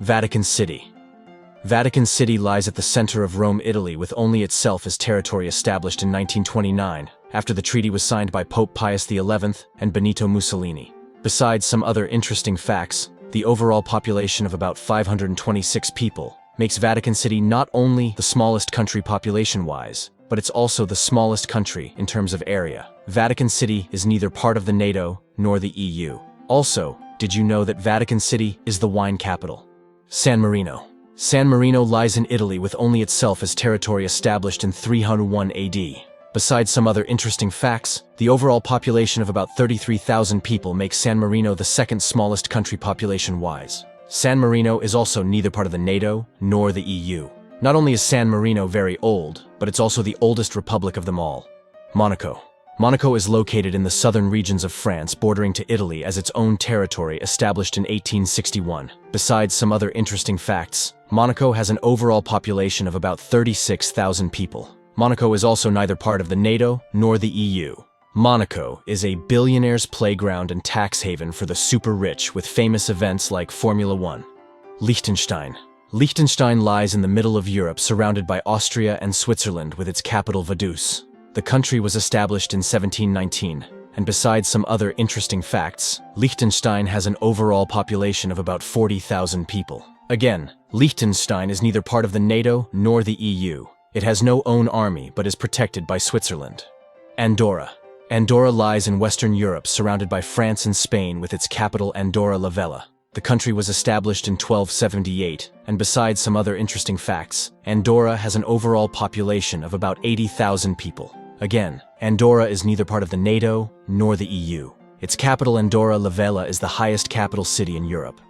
Vatican City. Vatican City lies at the center of Rome, Italy, with only itself as territory established in 1929, after the treaty was signed by Pope Pius XI and Benito Mussolini. Besides some other interesting facts, the overall population of about 526 people makes Vatican City not only the smallest country population-wise, but it's also the smallest country in terms of area. Vatican City is neither part of the NATO nor the EU. Also, did you know that Vatican City is the wine capital? San Marino. San Marino lies in Italy with only itself as territory established in 301 AD. Besides some other interesting facts, the overall population of about 33,000 people makes San Marino the second smallest country population-wise. San Marino is also neither part of the NATO nor the EU. Not only is San Marino very old, but it's also the oldest republic of them all. Monaco. Monaco is located in the southern regions of France, bordering to Italy as its own territory established in 1861. Besides some other interesting facts, Monaco has an overall population of about 36,000 people. Monaco is also neither part of the NATO nor the EU. Monaco is a billionaire's playground and tax haven for the super rich with famous events like Formula One. Liechtenstein. Liechtenstein lies in the middle of Europe, surrounded by Austria and Switzerland with its capital Vaduz. The country was established in 1719, and besides some other interesting facts, Liechtenstein has an overall population of about 40,000 people. Again, Liechtenstein is neither part of the NATO nor the EU. It has no own army but is protected by Switzerland. Andorra. Andorra lies in Western Europe, surrounded by France and Spain with its capital Andorra la Vella. The country was established in 1278, and besides some other interesting facts, Andorra has an overall population of about 80,000 people. Again, Andorra is neither part of the NATO nor the EU. Its capital Andorra la Vella is the highest capital city in Europe.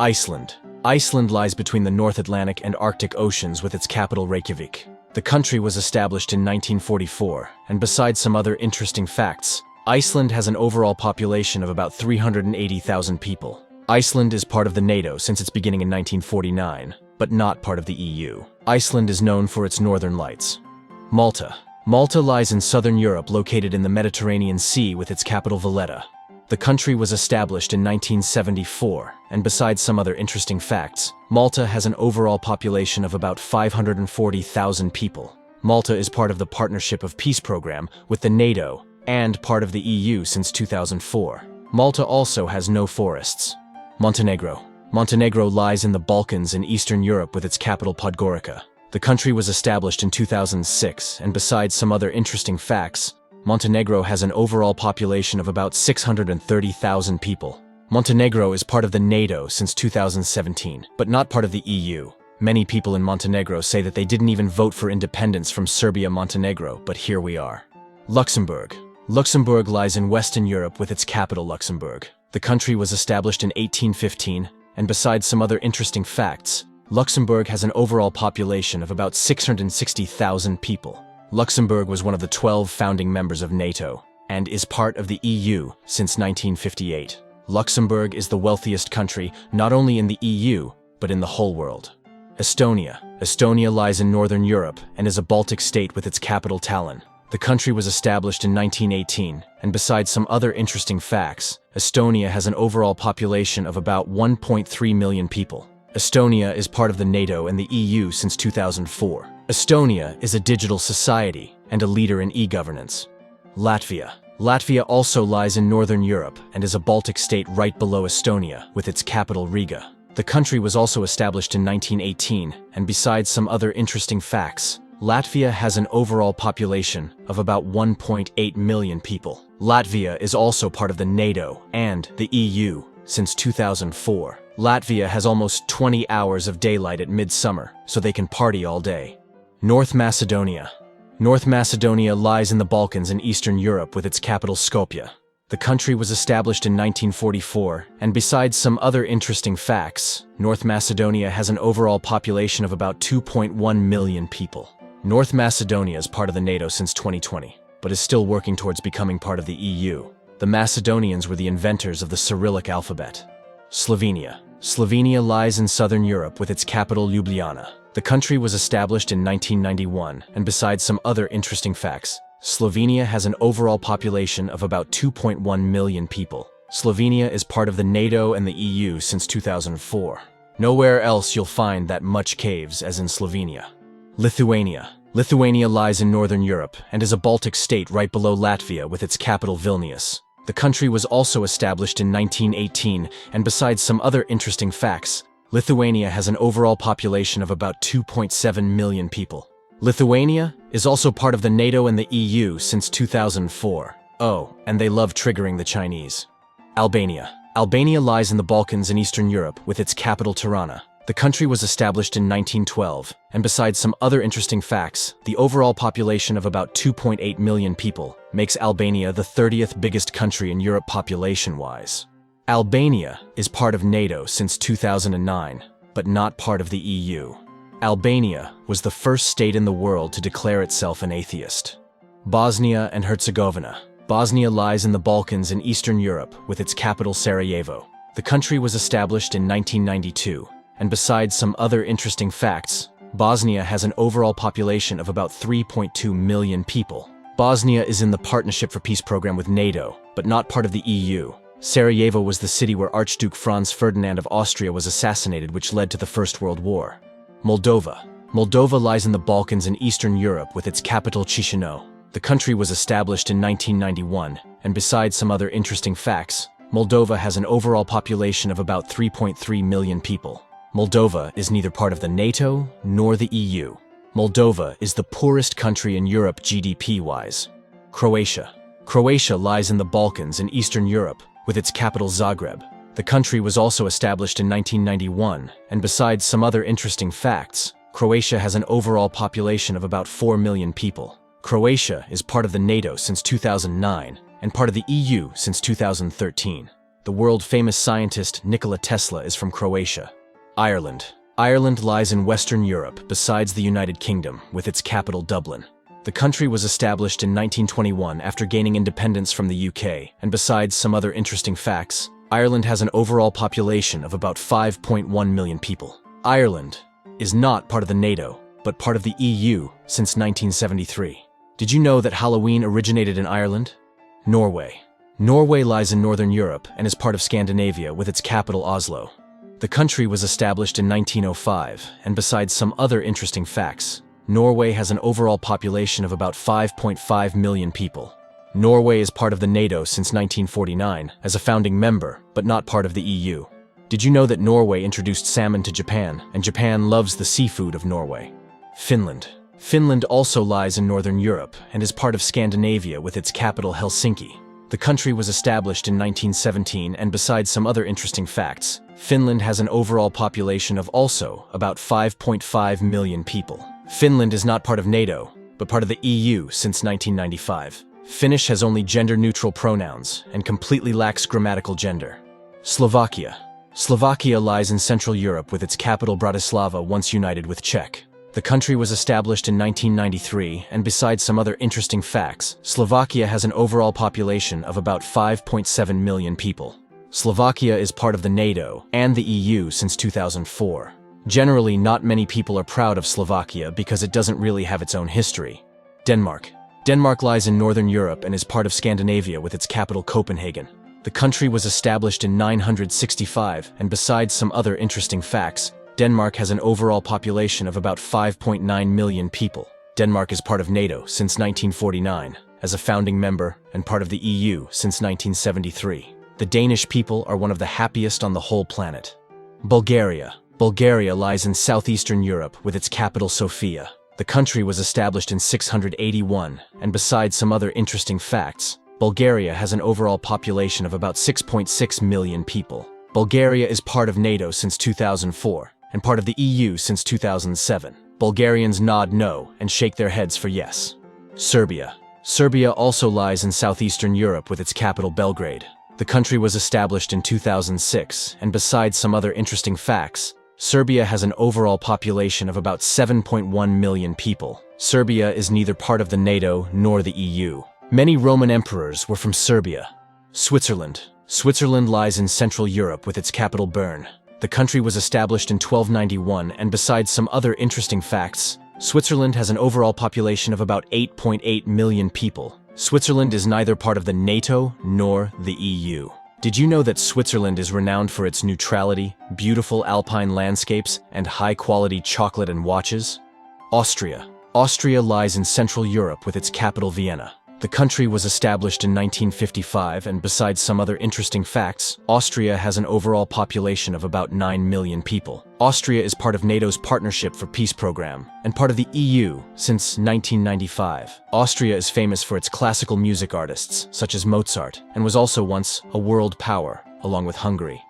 Iceland. Iceland lies between the North Atlantic and Arctic Oceans with its capital Reykjavik. The country was established in 1944, and besides some other interesting facts, Iceland has an overall population of about 380,000 people. Iceland is part of the NATO since its beginning in 1949, but not part of the EU. Iceland is known for its northern lights. Malta. Malta lies in southern Europe, located in the Mediterranean Sea with its capital Valletta. The country was established in 1974, and besides some other interesting facts, Malta has an overall population of about 540,000 people. Malta is part of the Partnership of Peace program with the NATO and part of the EU since 2004. Malta also has no forests. Montenegro. Montenegro lies in the Balkans in Eastern Europe with its capital Podgorica. The country was established in 2006, and besides some other interesting facts, Montenegro has an overall population of about 630,000 people. Montenegro is part of the NATO since 2017, but not part of the EU. Many people in Montenegro say that they didn't even vote for independence from Serbia-Montenegro, but here we are. Luxembourg. Luxembourg lies in Western Europe with its capital Luxembourg. The country was established in 1815, and besides some other interesting facts, Luxembourg has an overall population of about 660,000 people. Luxembourg was one of the 12 founding members of NATO, and is part of the EU since 1958. Luxembourg is the wealthiest country not only in the EU, but in the whole world. Estonia. Estonia lies in northern Europe and is a Baltic state with its capital Tallinn. The country was established in 1918, and besides some other interesting facts, Estonia has an overall population of about 1.3 million people. Estonia is part of the NATO and the EU since 2004. Estonia is a digital society and a leader in e-governance. Latvia. Latvia also lies in northern Europe and is a Baltic state right below Estonia with its capital Riga. The country was also established in 1918, and besides some other interesting facts, Latvia has an overall population of about 1.8 million people. Latvia is also part of the NATO and the EU since 2004. Latvia has almost 20 hours of daylight at midsummer, so they can party all day. North Macedonia. North Macedonia lies in the Balkans in Eastern Europe with its capital Skopje. The country was established in 1944, and besides some other interesting facts, North Macedonia has an overall population of about 2.1 million people. North Macedonia is part of the NATO since 2020, but is still working towards becoming part of the EU. The Macedonians were the inventors of the Cyrillic alphabet. Slovenia. Slovenia lies in southern Europe with its capital Ljubljana. The country was established in 1991, and besides some other interesting facts, Slovenia has an overall population of about 2.1 million people. Slovenia is part of the NATO and the EU since 2004. Nowhere else you'll find that much caves as in Slovenia. Lithuania. Lithuania lies in northern Europe and is a Baltic state right below Latvia with its capital Vilnius. The country was also established in 1918, and besides some other interesting facts, Lithuania has an overall population of about 2.7 million people. Lithuania is also part of the NATO and the EU since 2004. Oh, and they love triggering the Chinese. Albania. Albania lies in the Balkans in Eastern Europe with its capital Tirana. The country was established in 1912, and besides some other interesting facts, the overall population of about 2.8 million people makes Albania the 30th biggest country in Europe population-wise. Albania is part of NATO since 2009, but not part of the EU. Albania was the first state in the world to declare itself an atheist. Bosnia and Herzegovina. Bosnia lies in the Balkans in Eastern Europe with its capital Sarajevo. The country was established in 1992, and besides some other interesting facts, Bosnia has an overall population of about 3.2 million people. Bosnia is in the Partnership for Peace program with NATO, but not part of the EU. Sarajevo was the city where Archduke Franz Ferdinand of Austria was assassinated, which led to the First World War. Moldova. Moldova lies in the Balkans in Eastern Europe with its capital Chisinau. The country was established in 1991, and besides some other interesting facts, Moldova has an overall population of about 3.3 million people. Moldova is neither part of the NATO nor the EU. Moldova is the poorest country in Europe GDP-wise. Croatia. Croatia lies in the Balkans in Eastern Europe with its capital Zagreb. The country was also established in 1991, and besides some other interesting facts, Croatia has an overall population of about 4 million people. Croatia is part of the NATO since 2009 and part of the EU since 2013. The world-famous scientist Nikola Tesla is from Croatia. Ireland. Ireland lies in Western Europe besides the United Kingdom with its capital Dublin. The country was established in 1921 after gaining independence from the UK, and besides some other interesting facts, Ireland has an overall population of about 5.1 million people. Ireland is not part of the NATO, but part of the EU since 1973. Did you know that Halloween originated in Ireland? Norway. Norway lies in northern Europe and is part of Scandinavia with its capital Oslo. The country was established in 1905, and besides some other interesting facts, Norway has an overall population of about 5.5 million people. Norway is part of the NATO since 1949 as a founding member, but not part of the EU. Did you know that Norway introduced salmon to Japan, and Japan loves the seafood of Norway? Finland. Finland also lies in northern Europe and is part of Scandinavia with its capital Helsinki. The country was established in 1917, and besides some other interesting facts, Finland has an overall population of also about 5.5 million people. Finland is not part of NATO, but part of the EU since 1995. Finnish has only gender-neutral pronouns and completely lacks grammatical gender. Slovakia. Slovakia lies in Central Europe with its capital Bratislava, once united with Czech. The country was established in 1993, and besides some other interesting facts, Slovakia has an overall population of about 5.7 million people. Slovakia is part of the NATO and the EU since 2004. Generally, not many people are proud of Slovakia because it doesn't really have its own history. Denmark. Denmark lies in northern Europe and is part of Scandinavia with its capital Copenhagen. The country was established in 965, and besides some other interesting facts, Denmark has an overall population of about 5.9 million people. Denmark is part of NATO since 1949, as a founding member, and part of the EU since 1973. The Danish people are one of the happiest on the whole planet. Bulgaria. Bulgaria lies in southeastern Europe with its capital Sofia. The country was established in 681, and besides some other interesting facts, Bulgaria has an overall population of about 6.6 million people. Bulgaria is part of NATO since 2004, and part of the EU since 2007. Bulgarians nod no and shake their heads for yes. Serbia. Serbia also lies in southeastern Europe with its capital Belgrade. The country was established in 2006, and besides some other interesting facts, Serbia has an overall population of about 7.1 million people. Serbia is neither part of the NATO nor the EU. Many Roman emperors were from Serbia. Switzerland. Switzerland lies in Central Europe with its capital Bern. The country was established in 1291, and besides some other interesting facts, Switzerland has an overall population of about 8.8 million people. Switzerland is neither part of the NATO nor the EU. Did you know that Switzerland is renowned for its neutrality, beautiful alpine landscapes, and high-quality chocolate and watches? Austria. Austria lies in Central Europe with its capital Vienna. The country was established in 1955, and besides some other interesting facts, Austria has an overall population of about 9 million people. Austria is part of NATO's Partnership for Peace program, and part of the EU since 1995. Austria is famous for its classical music artists, such as Mozart, and was also once a world power, along with Hungary.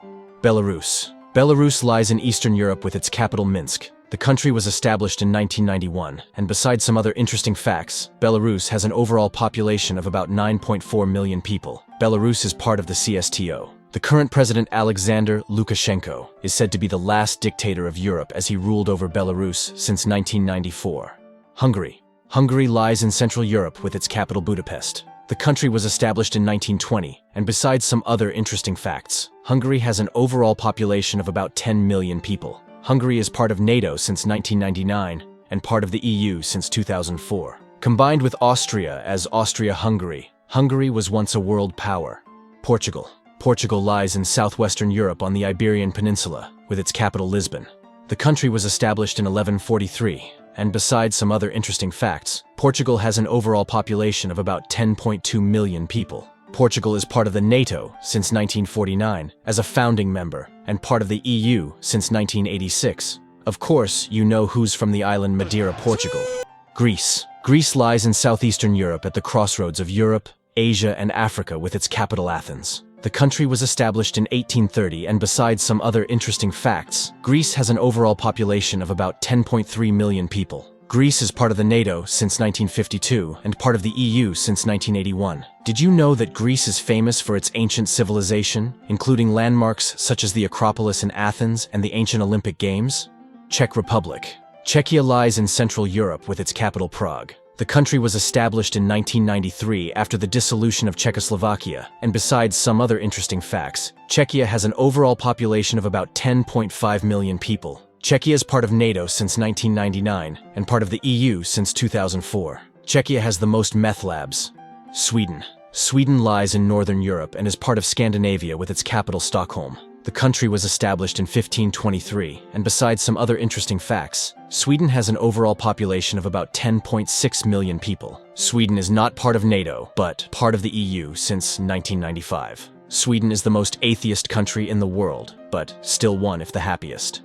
Belarus. Belarus lies in Eastern Europe with its capital Minsk. The country was established in 1991, and besides some other interesting facts, Belarus has an overall population of about 9.4 million people. Belarus is part of the CSTO. The current president Alexander Lukashenko is said to be the last dictator of Europe as he ruled over Belarus since 1994. Hungary. Hungary lies in Central Europe with its capital Budapest. The country was established in 1920, and besides some other interesting facts, Hungary has an overall population of about 10 million people. Hungary is part of NATO since 1999 and part of the EU since 2004. Combined with Austria as Austria-Hungary, Hungary was once a world power. Portugal. Portugal lies in southwestern Europe on the Iberian Peninsula, with its capital Lisbon. The country was established in 1143, and besides some other interesting facts, Portugal has an overall population of about 10.2 million people. Portugal is part of the NATO since 1949 as a founding member, and part of the EU since 1986. Of course, you know who's from the island Madeira, Portugal. Greece. Greece lies in southeastern Europe at the crossroads of Europe, Asia, and Africa with its capital Athens. The country was established in 1830, and besides some other interesting facts, Greece has an overall population of about 10.3 million people. Greece is part of the NATO since 1952 and part of the EU since 1981. Did you know that Greece is famous for its ancient civilization, including landmarks such as the Acropolis in Athens and the ancient Olympic Games? Czech Republic. Czechia lies in Central Europe with its capital Prague. The country was established in 1993 after the dissolution of Czechoslovakia, and besides some other interesting facts, Czechia has an overall population of about 10.5 million people. Czechia is part of NATO since 1999 and part of the EU since 2004. Czechia has the most meth labs. Sweden. Sweden lies in northern Europe and is part of Scandinavia with its capital Stockholm. The country was established in 1523, and besides some other interesting facts, Sweden has an overall population of about 10.6 million people. Sweden is not part of NATO, but part of the EU since 1995. Sweden is the most atheist country in the world, but still one of the happiest.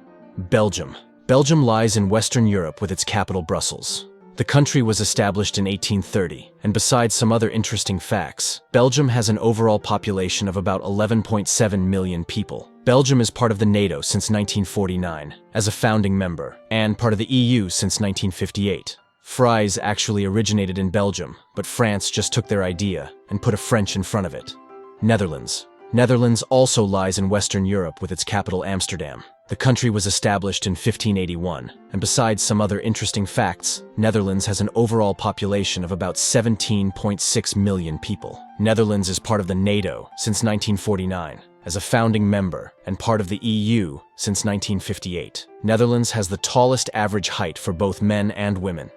Belgium. Belgium lies in Western Europe with its capital Brussels. The country was established in 1830, and besides some other interesting facts, Belgium has an overall population of about 11.7 million people. Belgium is part of the NATO since 1949, as a founding member, and part of the EU since 1958. Fries actually originated in Belgium, but France just took their idea and put a French in front of it. Netherlands. Netherlands also lies in Western Europe with its capital Amsterdam. The country was established in 1581, and besides some other interesting facts, Netherlands has an overall population of about 17.6 million people. Netherlands is part of the NATO since 1949, as a founding member, and part of the EU since 1958. Netherlands has the tallest average height for both men and women.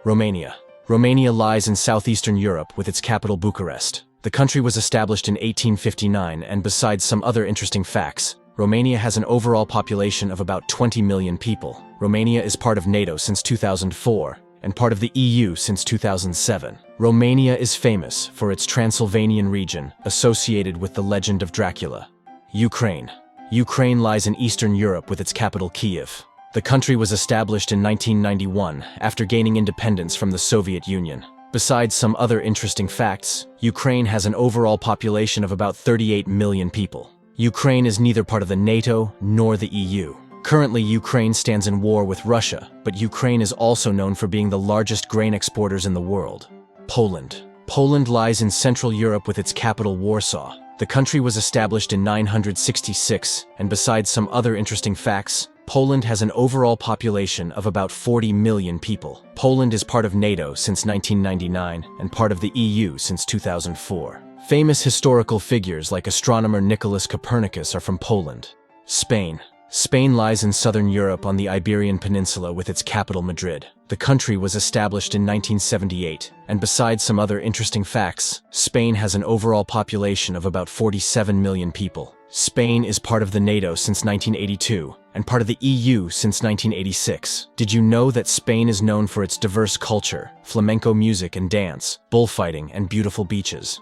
Romania. Romania lies in southeastern Europe with its capital Bucharest. The country was established in 1859, and besides some other interesting facts, Romania has an overall population of about 20 million people. Romania is part of NATO since 2004 and part of the EU since 2007. Romania is famous for its Transylvanian region, associated with the legend of Dracula. Ukraine. Ukraine lies in Eastern Europe with its capital Kyiv. The country was established in 1991 after gaining independence from the Soviet Union. Besides some other interesting facts, Ukraine has an overall population of about 38 million people. Ukraine is neither part of the NATO nor the EU. Currently, Ukraine stands in war with Russia, but Ukraine is also known for being the largest grain exporters in the world. Poland. Poland lies in Central Europe with its capital Warsaw. The country was established in 966, and besides some other interesting facts, Poland has an overall population of about 40 million people. Poland is part of NATO since 1999 and part of the EU since 2004. Famous historical figures like astronomer Nicholas Copernicus are from Poland. Spain. Spain lies in southern Europe on the Iberian Peninsula with its capital Madrid. The country was established in 1978, and besides some other interesting facts, Spain has an overall population of about 47 million people. Spain is part of the NATO since 1982, and part of the EU since 1986. Did you know that Spain is known for its diverse culture, flamenco music and dance, bullfighting, and beautiful beaches?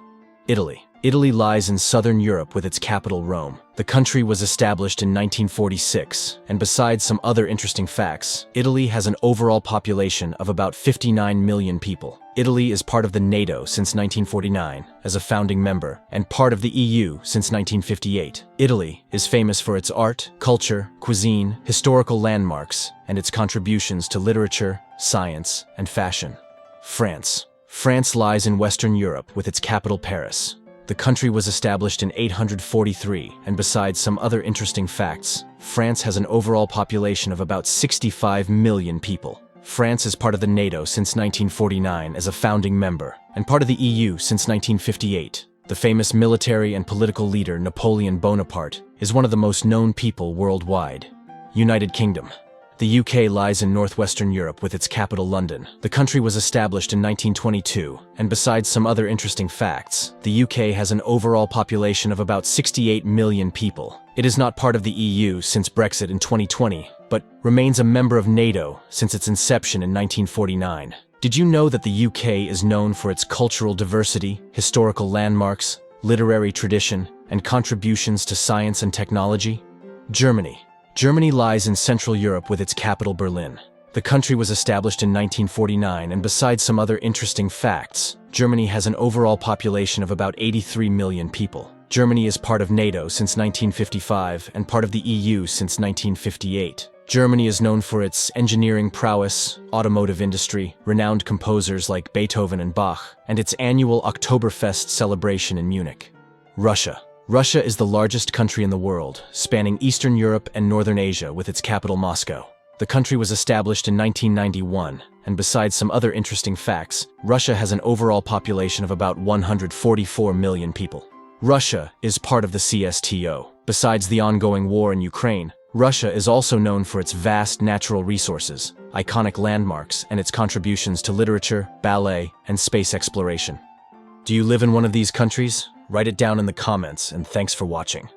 Italy. Italy lies in southern Europe with its capital Rome. The country was established in 1946, and besides some other interesting facts, Italy has an overall population of about 59 million people. Italy is part of the NATO since 1949 as a founding member, and part of the EU since 1958. Italy is famous for its art, culture, cuisine, historical landmarks, and its contributions to literature, science, and fashion. France. France lies in Western Europe with its capital Paris. The country was established in 843, and besides some other interesting facts, France has an overall population of about 65 million people. France is part of the NATO since 1949 as a founding member, and part of the EU since 1958. The famous military and political leader Napoleon Bonaparte is one of the most known people worldwide. United Kingdom. The UK lies in northwestern Europe with its capital London. The country was established in 1922, and besides some other interesting facts, the UK has an overall population of about 68 million people. It is not part of the EU since Brexit in 2020, but remains a member of NATO since its inception in 1949. Did you know that the UK is known for its cultural diversity, historical landmarks, literary tradition, and contributions to science and technology? Germany. Germany lies in Central Europe with its capital Berlin. The country was established in 1949, and besides some other interesting facts, Germany has an overall population of about 83 million people. Germany is part of NATO since 1955 and part of the EU since 1958. Germany is known for its engineering prowess, automotive industry, renowned composers like Beethoven and Bach, and its annual Oktoberfest celebration in Munich. Russia. Russia is the largest country in the world, spanning Eastern Europe and Northern Asia with its capital Moscow. The country was established in 1991, and besides some other interesting facts, Russia has an overall population of about 144 million people. Russia is part of the CSTO. Besides the ongoing war in Ukraine, Russia is also known for its vast natural resources, iconic landmarks, and its contributions to literature, ballet, and space exploration. Do you live in one of these countries? Write it down in the comments, and thanks for watching.